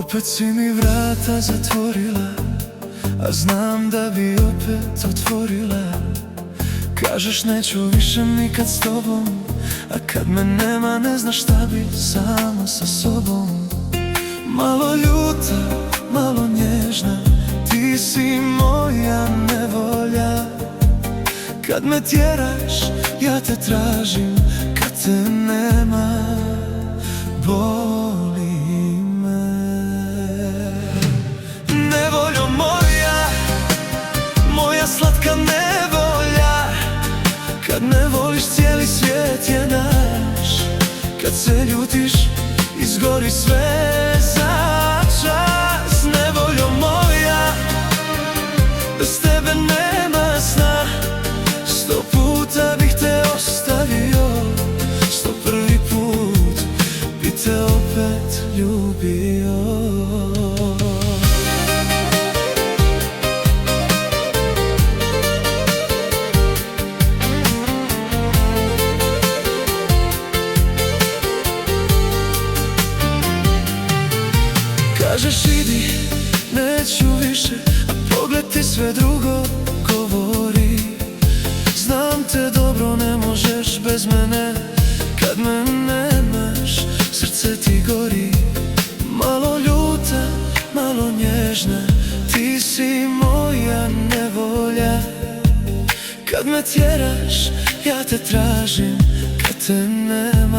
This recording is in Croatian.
Opet si mi vrata zatvorila, a znam da bi opet otvorila. Kažeš neću više nikad s tobom, a kad me nema ne znaš šta bi sama sa sobom. Malo ljuta, malo nježna, ti si moja nevolja. Kad me tjeraš, ja te tražim, kad te nema, boli me. Nevoljo moja, moja slatka nevolja. Kad ne voliš cijeli svijet je naš, kad se ljutiš izgori sve za čas. Nevoljo moja, bez tebe nema sna. 100 puta bih te ostavio, 101 put bi te opet ljubio. Kažeš idi, neću više, a pogled ti sve drugo govori. Znam te dobro, ne možeš bez mene, kad me nemaš, srce ti gori. Malo ljuta, malo nježna, ti si moja nevolja. Kad me tjeraš, ja te tražim, kad te nema.